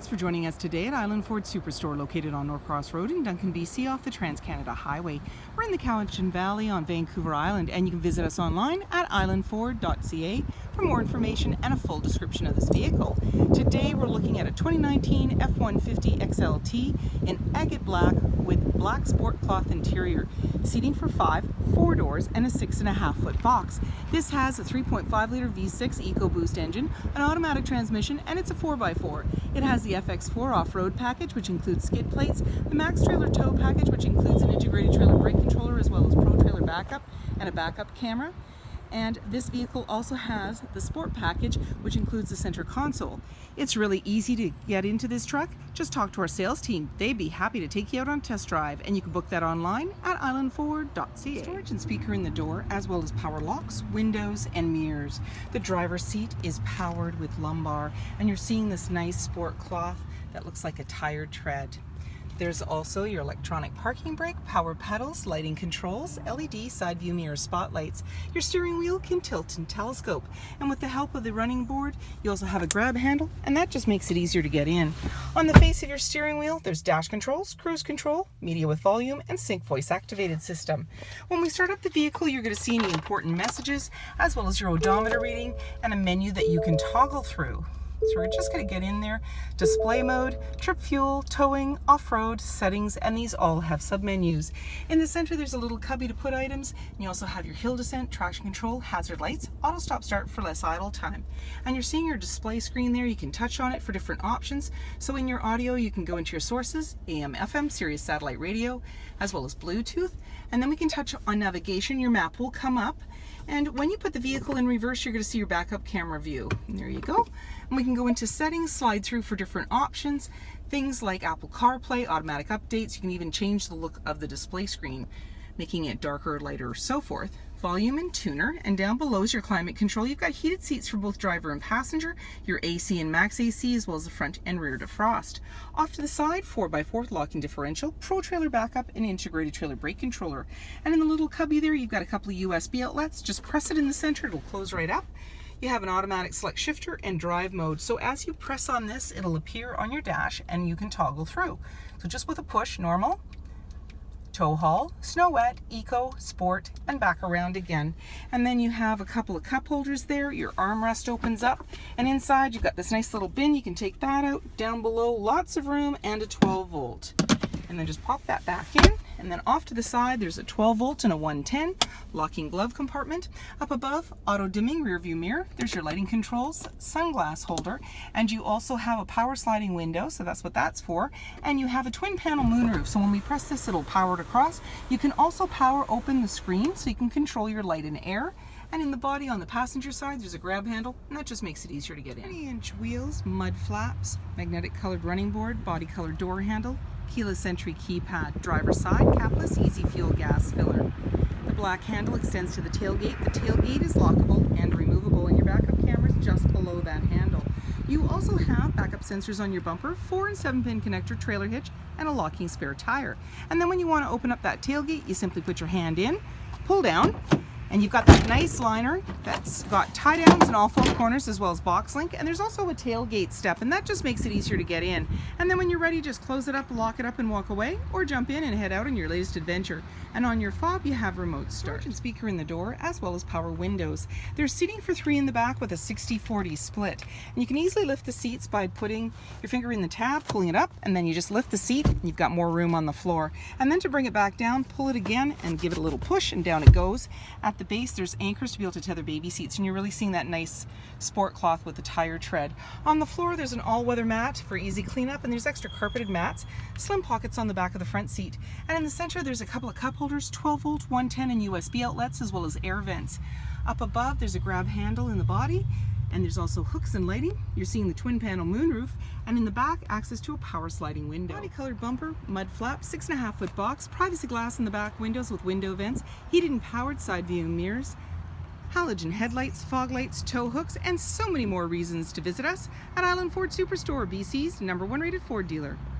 Thanks for joining us today at Island Ford Superstore, located on Norcross Road in Duncan, BC, off the Trans-Canada Highway. We're in the Cowichan Valley on Vancouver Island, and you can visit us online at islandford.ca for more information and a full description of this vehicle. Today we're looking at a 2019 F-150 XLT in agate black with black sport cloth interior, seating for 5, 4 doors, and a 6.5-foot box. This has a 3.5-liter V6 EcoBoost engine, an automatic transmission, and it's a 4x4. It has the FX4 off-road package, which includes skid plates, the Max Trailer tow package, which includes an integrated trailer brake controller as well as Pro Trailer backup and a backup camera. And this vehicle also has the Sport package, which includes the center console. It's really easy to get into this truck. Just talk to our sales team. They'd be happy to take you out on a test drive, and you can book that online at islandford.ca. Storage and speaker in the door, as well as power locks, windows, and mirrors. The driver's seat is powered with lumbar, and you're seeing this nice sport cloth that looks like a tire tread. There's also your electronic parking brake, power pedals, lighting controls, LED side view mirror spotlights. Your steering wheel can tilt and telescope. And with the help of the running board, you also have a grab handle, and that just makes it easier to get in. On the face of your steering wheel, there's dash controls, cruise control, media with volume, and sync voice activated system. When we start up the vehicle, you're going to see any important messages, as well as your odometer reading and a menu that you can toggle through. So we're just going to get in there. Display mode, trip fuel, towing, off-road, settings, and these all have submenus. In the center there's a little cubby to put items, and you also have your hill descent, traction control, hazard lights, auto stop start for less idle time. And you're seeing your display screen there. You can touch on it for different options. So in your audio you can go into your sources, AM, FM, Sirius satellite radio, as well as Bluetooth. And then we can touch on navigation. Your map will come up. And when you put the vehicle in reverse, you're going to see your backup camera view. And there you go. And we can go into settings, slide through for different options, things like Apple CarPlay, automatic updates. You can even change the look of the display screen, making it darker, lighter, so forth. Volume and tuner, and down below is your climate control. You've got heated seats for both driver and passenger, your AC and max AC, as well as the front and rear defrost. Off to the side, 4x4 locking differential, Pro Trailer backup, and integrated trailer brake controller. And in the little cubby there, you've got a couple of USB outlets. Just press it in the center, it'll close right up. You have an automatic select shifter and drive mode. So as you press on this, it'll appear on your dash and you can toggle through. So just with a push, normal, tow haul, snow wet, eco, sport, and back around again. And then you have a couple of cup holders there. Your armrest opens up, and inside you've got this nice little bin. You can take that out. Down below, lots of room, and a 12 volt. And then just pop that back in, and then off to the side there's a 12 volt and a 110 locking glove compartment. Up above, auto dimming rear view mirror. There's your lighting controls, sunglass holder, and you also have a power sliding window, so that's what that's for. And you have a twin panel moonroof, so when we press this it'll power it across. You can also power open the screen so you can control your light and air. And in the body on the passenger side, there's a grab handle, and that just makes it easier to get in. 20-inch wheels, mud flaps, magnetic colored running board, body colored door handle, keyless entry keypad, driver side, capless, easy fuel gas filler. The black handle extends to the tailgate. The tailgate is lockable and removable, and your backup camera is just below that handle. You also have backup sensors on your bumper, 4 and 7-pin connector trailer hitch, and a locking spare tire. And then when you want to open up that tailgate, you simply put your hand in, pull down, and you've got that nice liner that's got tie downs in all 4 corners as well as box link. And there's also a tailgate step, and that just makes it easier to get in. And then when you're ready, just close it up, lock it up, and walk away, or jump in and head out on your latest adventure. And on your fob, you have remote start and speaker in the door, as well as power windows. There's seating for 3 in the back with a 60-40 split. And you can easily lift the seats by putting your finger in the tab, pulling it up, and then you just lift the seat, and you've got more room on the floor. And then to bring it back down, pull it again and give it a little push, and down it goes. At the base, there's anchors to be able to tether baby seats, and you're really seeing that nice sport cloth with the tire tread. On the floor, there's an all-weather mat for easy cleanup, and there's extra carpeted mats, slim pockets on the back of the front seat. And in the center, there's a couple of cup holders, 12 volt, 110, and USB outlets, as well as air vents. Up above, there's a grab handle in the body, and there's also hooks and lighting. You're seeing the twin panel moonroof, and in the back, access to a power sliding window. Body colored bumper, mud flap, 6.5-foot box, privacy glass in the back windows with window vents, heated and powered side view mirrors, halogen headlights, fog lights, tow hooks, and so many more reasons to visit us at Island Ford Superstore, BC's #1 rated Ford dealer.